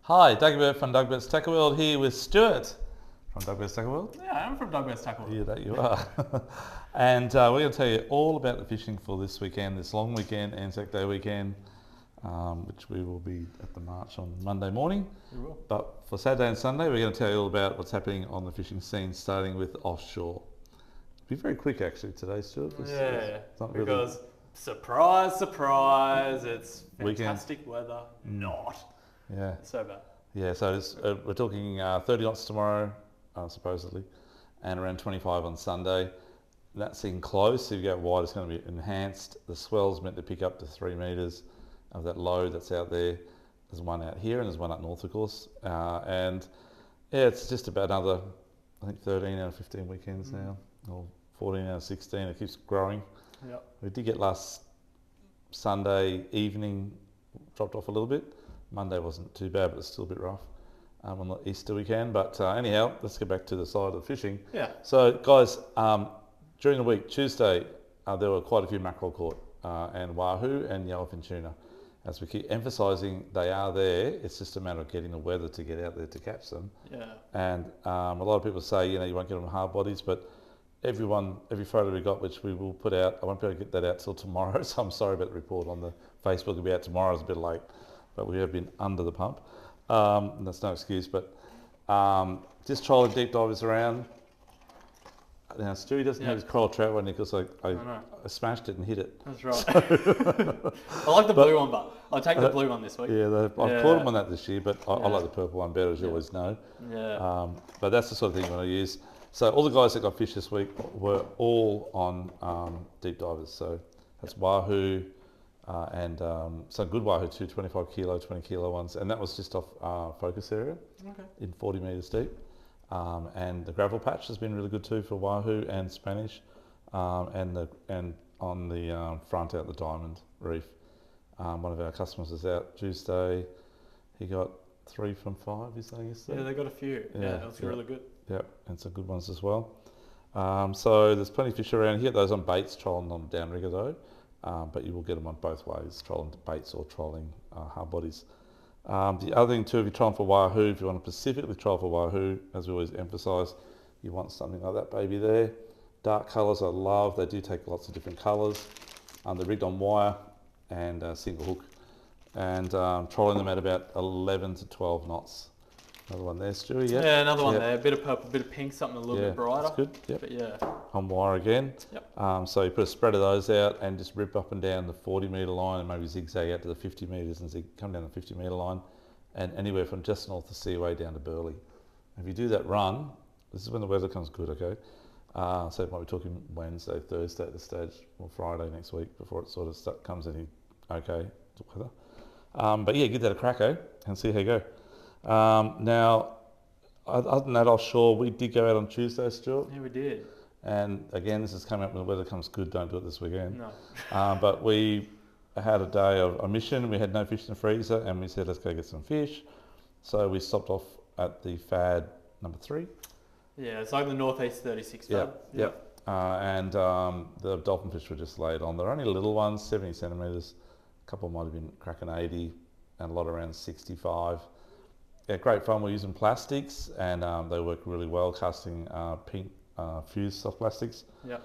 Hi, Dagobert from Dagbert's Tackle World here with Stuart from Dagbert's Tackle World. Yeah, I am from Douglas Tackle. Yeah, that you are. And we're going to tell you all about the fishing for this weekend, this long weekend, Anzac Day weekend, which we will be at the march on Monday morning. We will. But for Saturday and Sunday, we're going to tell you all about what's happening on the fishing scene, starting with offshore. It'll be very quick actually today, Stuart. Yeah, It's not really because surprise, surprise, it's Weekend. fantastic weather. Not. yeah. It's so bad. Yeah, so it's, we're talking 30 knots tomorrow, supposedly, and around 25 on Sunday. That's in close. If you go wide, it's going to be enhanced. The swell's meant to pick up to 3 metres of that load that's out there. There's one out here and there's one up north, of course. And yeah, it's just about another, I think, 13 out of 15 weekends now, or 14 out of 16. It keeps growing. Yep. We did get last Sunday evening, dropped off a little bit. Monday wasn't too bad, but it's still a bit rough on the Easter weekend. But anyhow, let's get back to the side of the fishing. Yeah. So, guys, during the week, Tuesday, there were quite a few mackerel caught, and wahoo and yellowfin tuna. As we keep emphasising, they are there. It's just a matter of getting the weather to get out there to catch them. Yeah. And a lot of people say, you won't get them hard bodies, but every photo we got, which we will put out, I won't be able to get that out till tomorrow, so I'm sorry about the report on the Facebook. It'll be out tomorrow. It's a bit late, but we have been under the pump. That's no excuse, but just trolling deep divers around. Now, Stewie doesn't have his coral trout one because I smashed it and hit it. That's right. I like the blue one, but I'll take the blue one this week. Yeah, I've caught them on that this year, but I like the purple one better, as you always know. Yeah. But that's the sort of thing you want to use. So all the guys that got fish this week were all on deep divers. So that's wahoo and some good wahoo too, 25 kilo, 20 kilo ones. And that was just off focus area in 40 metres deep. And the gravel patch has been really good too for wahoo and Spanish, and on the front out the Diamond Reef. One of our customers is out Tuesday. He got 3 from 5. Is that yesterday? Yeah, they got a few. Yeah, it was really good. Yep, and some good ones as well. So there's plenty of fish around here. Those on baits, trolling on downrigger though, but you will get them on both ways, trolling baits or trolling hard bodies. The other thing too, if you're trolling for wahoo, if you want to specifically troll for wahoo, as we always emphasise, you want something like that baby there. Dark colours I love. They do take lots of different colours. They're rigged on wire and single hook, and trolling them at about 11 to 12 knots. Another one there, Stewie. Yeah, another one there. A bit of purple, bit of pink, something a little bit brighter. That's good. Yep. But yeah. On wire again. Yep. So you put a spread of those out and just rip up and down the 40 metre line and maybe zigzag out to the 50 metres and come down the 50 metre line, and anywhere from just north of Seaway down to Burleigh. If you do that run, this is when the weather comes good, okay? So it might be talking Wednesday, Thursday at this stage, or Friday next week before it sort of comes in okay weather. But yeah, give that a crack, and see how you go. Now, other than that, offshore, we did go out on Tuesday, Stuart. Yeah, we did. And again, this is coming up when the weather comes good. Don't do it this weekend. No. But we had a day of a mission. We had no fish in the freezer, and we said, let's go get some fish. So we stopped off at the FAD number 3. Yeah, it's like the Northeast 36 FAD. Yep. And the dolphin fish were just laid on. They're only little ones, 70 centimetres. A couple might have been cracking 80, and a lot around 65. Yeah, great fun. We're using plastics, and they work really well, casting pink fused soft plastics. Yeah.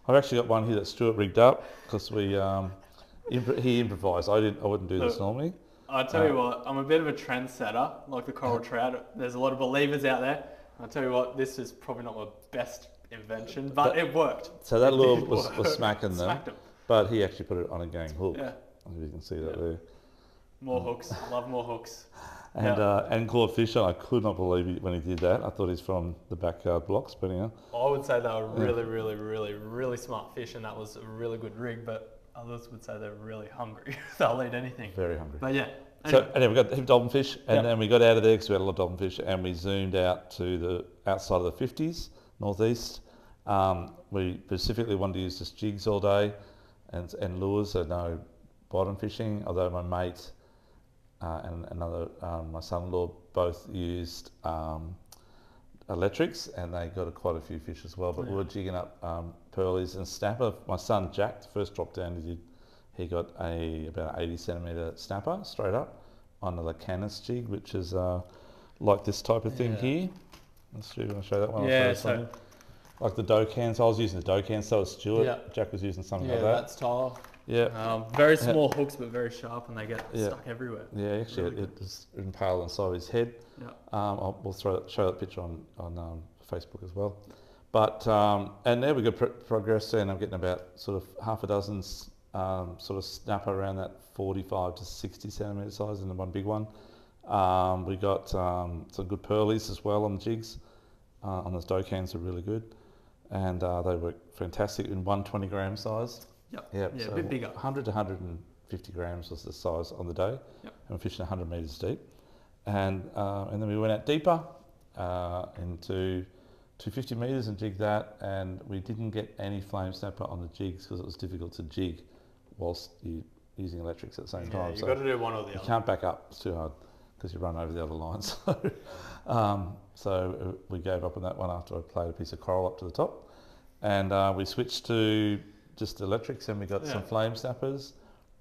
I've actually got one here that Stuart rigged up because he improvised. I wouldn't do this normally. I'll tell you what, I'm a bit of a trendsetter, like the coral trout. There's a lot of believers out there. I'll tell you what, this is probably not my best invention, but it worked. So that lure was smacking them, Smacked them. but he actually put it on a gang hook. Yeah. As you can see that there. More hooks. Love more hooks. And caught fish, and I could not believe it when he did that. I thought he's from the backyard blocks, but anyhow. I would say they were really, really, really, really smart fish, and that was a really good rig, but others would say they're really hungry. They'll eat anything. Very hungry. But yeah. So anyway, we got a heap of dolphin fish, and then we got out of there because we had a lot of dolphin fish, and we zoomed out to the outside of the 50s, northeast. We specifically wanted to use just jigs all day and lures, so no bottom fishing, although my mate and another, my son-in-law, both used electrics, and they got quite a few fish as well. But we were jigging up pearlies and snapper. My son Jack, the first drop down he did, he got about an 80 centimetre snapper straight up, on a Lacanis jig, which is like this type of thing here. Let's see, I'll show that one. Yeah, like the dough cans. I was using the dough cans, so was Stuart. Yeah. Jack was using something like yeah, that. that style. Yeah. Very small hooks, but very sharp, and they get stuck everywhere. Yeah, actually, Really it is impaled inside his head. Yeah. We'll show that picture on Facebook as well. But and there we got progress, and I'm getting about sort of half a dozen sort of snapper around that 45 to 60 centimetre size in the one big one. We got some good pearlies as well on the jigs. On those dough cans are really good, and they work fantastic in 120 gram size. Yep. Yep. Yeah, So a bit bigger. 100 to 150 grams was the size on the day. Yep. And we're fishing 100 metres deep, and then we went out deeper into 250 metres and jigged that, and we didn't get any flame snapper on the jigs because it was difficult to jig whilst you using electrics at the same time. You've got to do one or the You other. can't back up, it's too hard because you run over the other lines. So we gave up on that one after I played a piece of coral up to the top, and we switched to just electrics, and we got some flame snappers,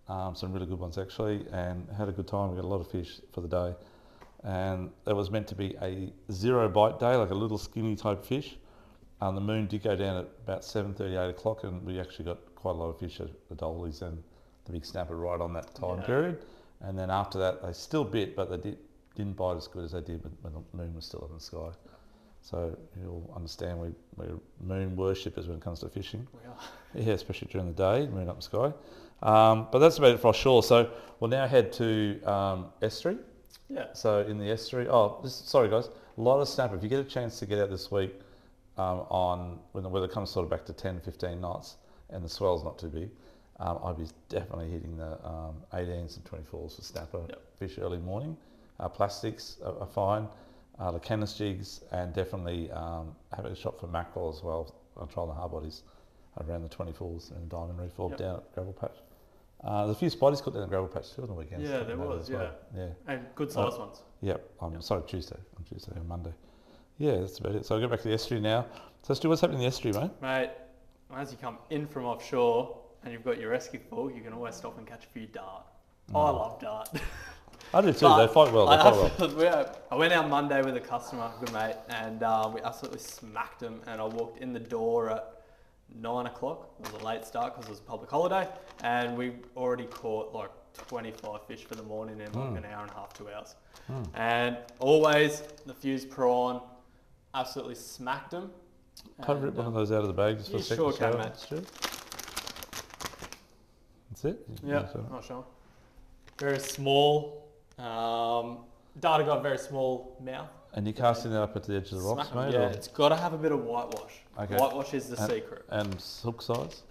some really good ones actually, and had a good time. We got a lot of fish for the day, and it was meant to be a 0 bite day, like a little skinny type fish. The moon did go down at about 7:30, 8 o'clock, and we actually got quite a lot of fish at the dollies and the big snapper right on that time period. And then after that, they still bit, but they didn't bite as good as they did when the moon was still in the sky. So you'll understand we're moon worshippers when it comes to fishing. We are. Yeah, especially during the day, moon up the sky. But that's about it for offshore. So we'll now head to estuary. Yeah. So in the estuary, sorry guys, a lot of snapper. If you get a chance to get out this week on when the weather comes sort of back to 10, 15 knots and the swell's not too big, I'd be definitely hitting the 18s and 24s for snapper fish early morning. Plastics are fine. The Canis jigs, and definitely having a shot for mackerel as well. I'm trying the hard bodies around the 24s and Diamond Reef or down at Gravel Patch. There's a few spotties caught down at Gravel Patch too on the weekends. Yeah, there was, well. Yeah. And good sized ones. Yep. Sorry, Tuesday. On Tuesday and Monday. Yeah, that's about it. So I'll go back to the estuary now. So Stu, what's happening in the estuary, mate? Mate, as you come in from offshore and you've got your rescue full, you can always stop and catch a few dart. I love dart. I do too. They fight well. I went out Monday with a customer, good mate, and we absolutely smacked them. And I walked in the door at 9 o'clock. It was a late start because it was a public holiday, and we already caught like 25 fish for the morning in like an hour and a half, 2 hours. And always the fused prawn, absolutely smacked them. Can I rip one of those out of the bag just for a second? Sure can, mate. That's it? Yeah, I'll show 'em. Very small. Data got a very small mouth. And you're casting that up at the edge of the rocks, mate? Yeah, it's got to have a bit of whitewash. Okay. Whitewash is the secret. And hook size?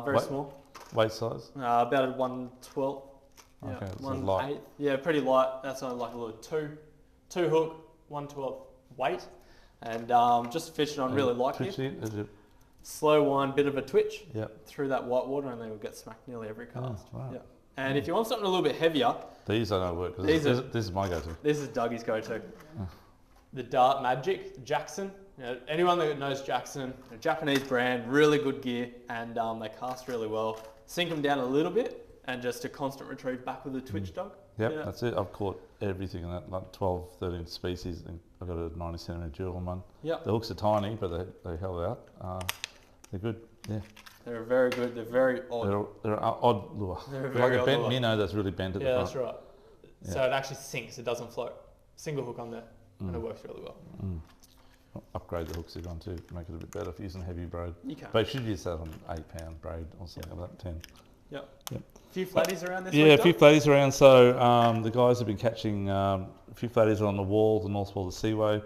Very small. Weight size? About a 1/12. Yeah, Okay, so 1/8. light. Yeah, pretty light. That's only like a little two hook, 1/12 weight, and just fishing on really light gear. Is it? Slow wind, bit of a twitch Yep. through that white water, and then we'll get smacked nearly every cast. right. Yeah. And if you want something a little bit heavier, These I know work. These This is my go-to. this is Dougie's go-to. The Dart Magic, Jackson. You know, anyone that knows Jackson, a Japanese brand, really good gear, and they cast really well. Sink them down a little bit, and just a constant retrieve back with a twitch dog. Yep, Yeah. that's it. I've caught everything in that, like 12, 13 species. And I've got a 90 centimetre jewel on one. Yep. The hooks are tiny, but they held out. They're good. Yeah. They're very good. They're very odd. They're an odd lure. They're They're very like a odd bent lure. minnow that's really bent at the Yeah, front. that's right. So it actually sinks. It doesn't float. Single hook on there, and it works really well. Upgrade the hooks if you want to make it a bit better if you're using heavy braid. You can. But you should use that on 8-pound braid or something like that, 10. Yep. Yep. A few flatties around this Yeah, week, a few Doug? flatties around. So the guys have been catching a few flatties on the wall, the north wall of the seaway.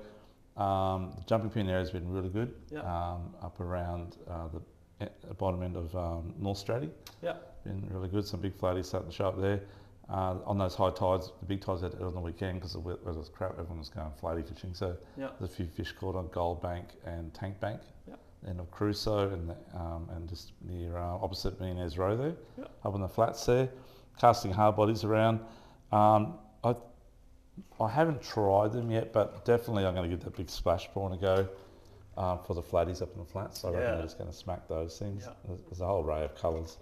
The jumping pin area has been really good. Yep. Up around the bottom end of North Stratty. Yeah. Been really good. Some big flatties starting to show up there. On those high tides, the big tides had on the weekend because the weather was crap. Everyone was going flatty fishing. So Yeah. there's a few fish caught on Gold Bank and Tank Bank. Yeah. End of Crusoe and just near opposite Menez Row there. Yeah. Up on the flats there. Casting hard bodies around. I haven't tried them yet, but definitely I'm going to give that big splash prawn a go for the flatties up in the flats. So I reckon Yeah. they're just going to smack those things. Yeah. There's a whole array of colours.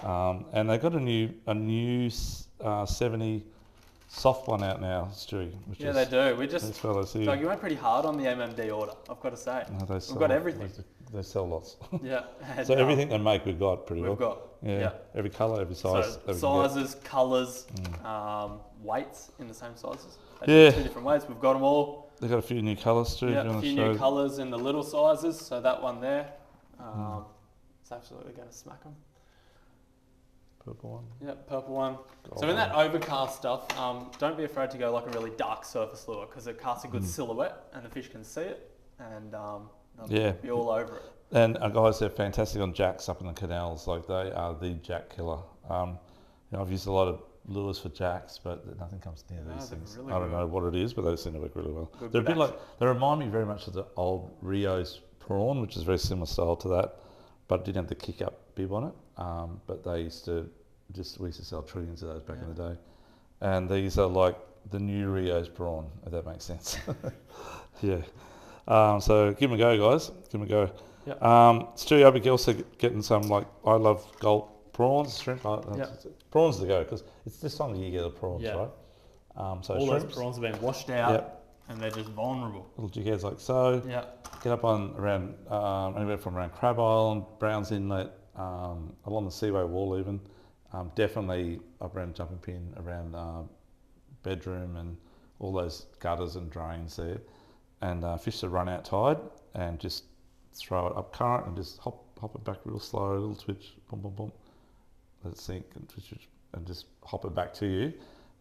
And they've got a new 70 soft one out now, Stewie. Which Yeah, is they do. We these just, fellas here. Doug, you went pretty hard on the MMD order, I've got to say. No, they We've sell, got everything. They sell lots. Yeah. And, So everything they make we've got pretty we've well. got. Yeah. Every colour, every size. So that we can get. sizes, colours, weights in the same sizes. They Yeah. do 2 different weights. We've got them all. They've got a few new colours too. Yeah, Do you a want few to show? new colours in the little sizes. So that one there, it's absolutely going to smack them. Purple one. Yeah, purple one. Gold So in that one. overcast stuff, don't be afraid to go like a really dark surface lure because it casts a good silhouette and the fish can see it and they'll Yeah. be all over it. And guys, they're fantastic on jacks up in the canals. Like they are the jack killer. I've used a lot of lures for jacks, but nothing comes near No, these they're things. really I don't good. know what it is, but they seem to work really well. Good They're a bit action. like, they remind me very much of the old Rio's prawn, which is very similar style to that, but didn't have the kick up bib on it. But they used to we used to sell trillions of those back in the day. And these are like the new Rio's prawn, if that makes sense. Yeah. So give them a go, guys. Give them a go. Yep. Stewie, I'll be also getting some, like, I love gulp prawns, shrimp. Prawns to go, because it's this time of year you get the prawns, Yeah. right? So All shrimps, those prawns have been washed out Yep. and they're just vulnerable. little jigheads like so. Yeah. Get up on around, anywhere from around Crab Island, Browns Inlet, along the Seaway Wall even. Definitely up around Jumping Pin, around Bedroom and all those gutters and drains there. And fish that run out tide and just throw it up current and just hop it back real slow, a little twitch, boom, boom, boom. Let it sink and twitch, and just hop it back to you,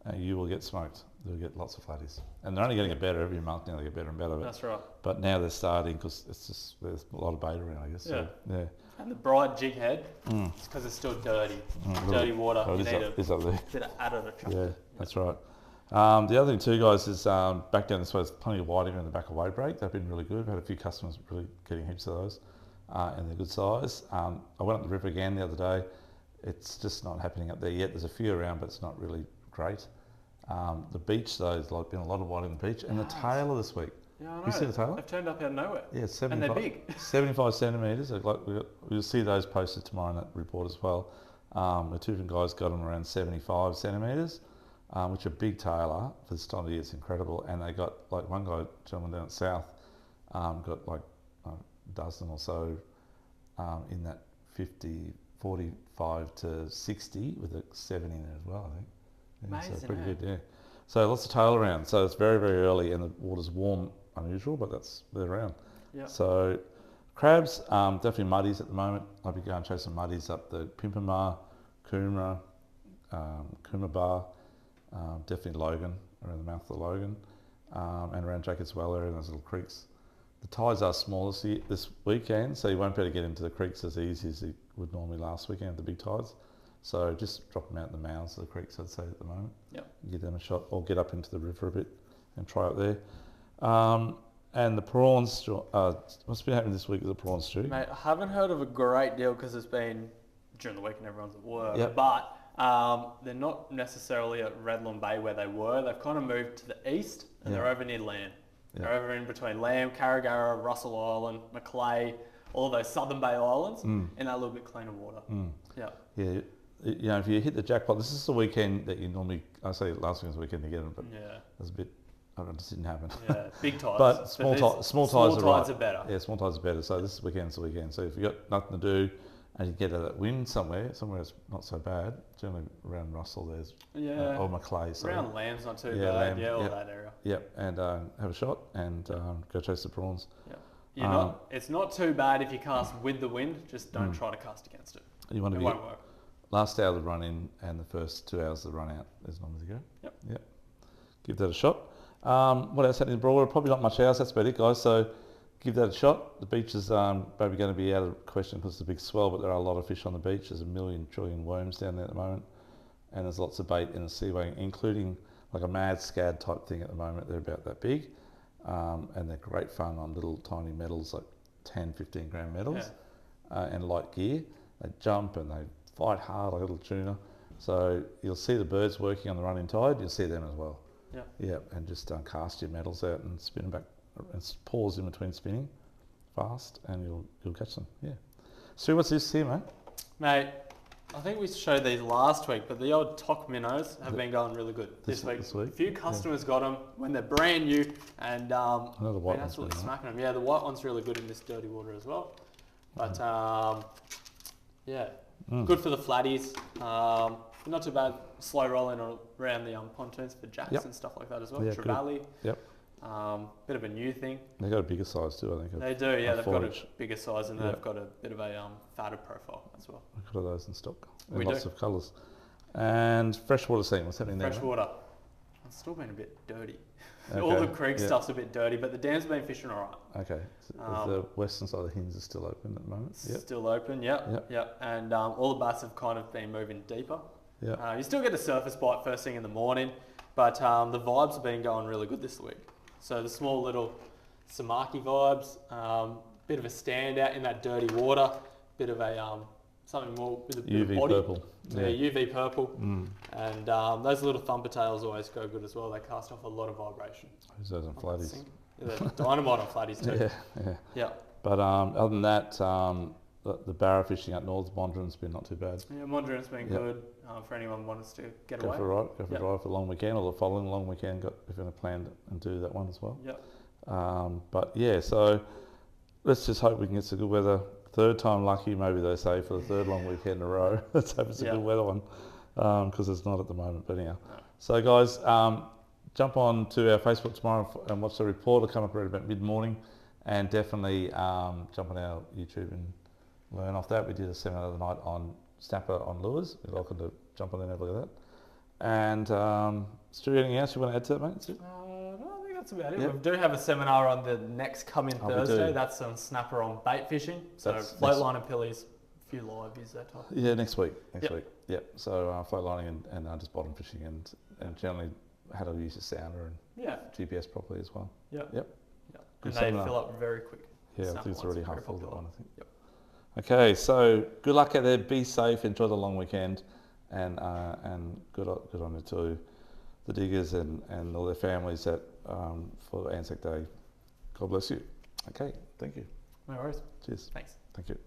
and you will get smoked. You'll get lots of flatties. And they're only getting it better every month now, they get better and better. That's right. But now they're starting because there's a lot of bait around, I guess. Yeah. So, yeah. And the bright jig head, it's because it's still dirty. Dirty water. Oh, You need it's up there. bit of additive. Yeah, that's right. The other thing too, guys, is back down this way, there's plenty of whiting in the back of wave break. They've been really good. We've had a few customers really getting heaps of those, and they're good size. I went up the river again the other day. It's just not happening up there yet. There's a few around, but it's not really great. The beach though, there's like been a lot of whiting on the beach, and the tailor this week. Yeah, I know. You see the tailor? They've turned up out of nowhere. Yeah, it's And 75, they're big. 75 centimetres. Like we'll see those posted tomorrow in that report as well. The two different guys got them around 75 centimetres, which are big tailor for this time of year. It's incredible. And they got, like one guy, gentleman down at South, got like a dozen or so in that 45 to 60 with a 7 in it as well, I think. Yeah, so Amazing, pretty eh? good, yeah. So lots of tail around. So it's very, very early and the water's warm, unusual, but they're around. Yeah. So crabs, definitely muddies at the moment. I'll be going chasing muddies up the Pimpamar, Coomera, Coomera, definitely Logan, around the mouth of the Logan, and around Jacobs Well area and those little creeks. The tides are smaller this weekend, so you won't be able to get into the creeks as easy as you would normally last weekend, the big tides. So just drop them out in the mouths of the creeks, I'd say, at the moment. Yep. Give them a shot, or get up into the river a bit and try it there. And the prawns, what's been happening this week with the prawns, Stu? Mate, I haven't heard of a great deal because it's been during the week and everyone's at work. Yep. But they're not necessarily at Redland Bay where they were. They've kind of moved to the east and they're over near Lamb. Yeah. They're over in between Lamb, Carragara, Russell Island, Macleay, all of those southern Bay Islands in that little bit cleaner water. Yeah. Yeah, you know, if you hit the jackpot, this is the weekend that you normally, I say last week's the weekend to get them, but it was a bit, I don't know, it just didn't happen. Yeah, big tides. But small tides are better. Yeah, small tides are better. So this weekend's the weekend. So if you've got nothing to do and you get that wind somewhere it's not so bad, generally around Russell there's, or Macleay. So Around Lamb's not too Yeah, bad. Lamb, Yeah, all yep. that area. Yep, and have a shot and go chase the prawns. Yeah. It's not too bad if you cast with the wind, just don't try to cast against it. You want to It be won't work. last hour of the run in and the first 2 hours of the run out is normally the go. Yep. Give that a shot. What else happening in Broadwater? Probably not much else. That's about it, guys. So give that a shot. The beach is maybe going to be out of question because it's a big swell, but there are a lot of fish on the beach. There's a million trillion worms down there at the moment, and there's lots of bait in the seaway, including like a mad scad type thing at the moment. They're about that big, and they're great fun on little tiny metals, like 10, 15 gram metals, and light gear. They jump and they fight hard like a little tuna. So you'll see the birds working on the running tide. You'll see them as well. Yeah, and just cast your metals out and spin them back, and pause in between spinning, fast, and you'll catch them. Yeah. Stu, what's this here, mate? Mate, I think we showed these last week, but the old Toc minnows have been going really good this week. A few customers got them when they're brand new, and Another white been one's absolutely been smacking them. Yeah, the white one's really good in this dirty water as well. But yeah, good for the flatties. Not too bad. Slow rolling around the pontoons for jacks and stuff like that as well. Yeah, Trevally. Yep. Bit of a new thing. They got a bigger size too, I think. They do, yeah. They've got a forage. bigger size and they've got a bit of a fatter profile as well. We've got those in stock. We lots do. of colours. And freshwater scene, what's happening there? Freshwater. It's still been a bit dirty. Okay, All the creek stuff's a bit dirty, but the dam's been fishing all right. Okay. So the western side of the Hinds is still open at the moment? Yep. Still open, yep. And all the bass have kind of been moving deeper. Yeah. You still get a surface bite first thing in the morning, but the vibes have been going really good this week. So the small little Samaki vibes, bit of a standout in that dirty water, bit of a something more with a bit UV of body. purple. Yeah, UV purple. And those little thumper tails always go good as well. They cast off a lot of vibration. Who's those on flatties? Yeah, dynamite on flatties too. Yeah. But other than that, the barra fishing up north, Mondrian's been not too bad. Yeah, Mondrian's been good for anyone who wants to get away. Go for a drive for a long weekend, or the following long weekend, if you're going to plan and do that one as well. Yep. But yeah, so let's just hope we can get some good weather. Third time lucky, maybe they say, for the third long weekend in a row. Let's hope it's a good weather one, because it's not at the moment. But anyhow, so guys, jump on to our Facebook tomorrow and watch the report. It'll come up around about mid-morning, and definitely jump on our YouTube and learn off that. We did a seminar the other night on snapper on lures. You're welcome to jump on there and have a look at that. And Stu, anything else you want to add to that, mate? Stu? No, I think that's about it. We do have a seminar on the next coming Thursday. That's on snapper on bait fishing. So float line and pillies, a few liveys, that type. Yeah, next week. Yep. So float lining and just bottom fishing and generally how to use your sounder and GPS properly as well. Yep. Good And seminar. they fill up very quick. Yeah, I think it's already half full, that one, I think. Yep. Okay, so good luck out there. Be safe. Enjoy the long weekend, and good on you to the diggers and all their families that for Anzac Day. God bless you. Okay, thank you. No worries. Cheers. Thanks. Thank you.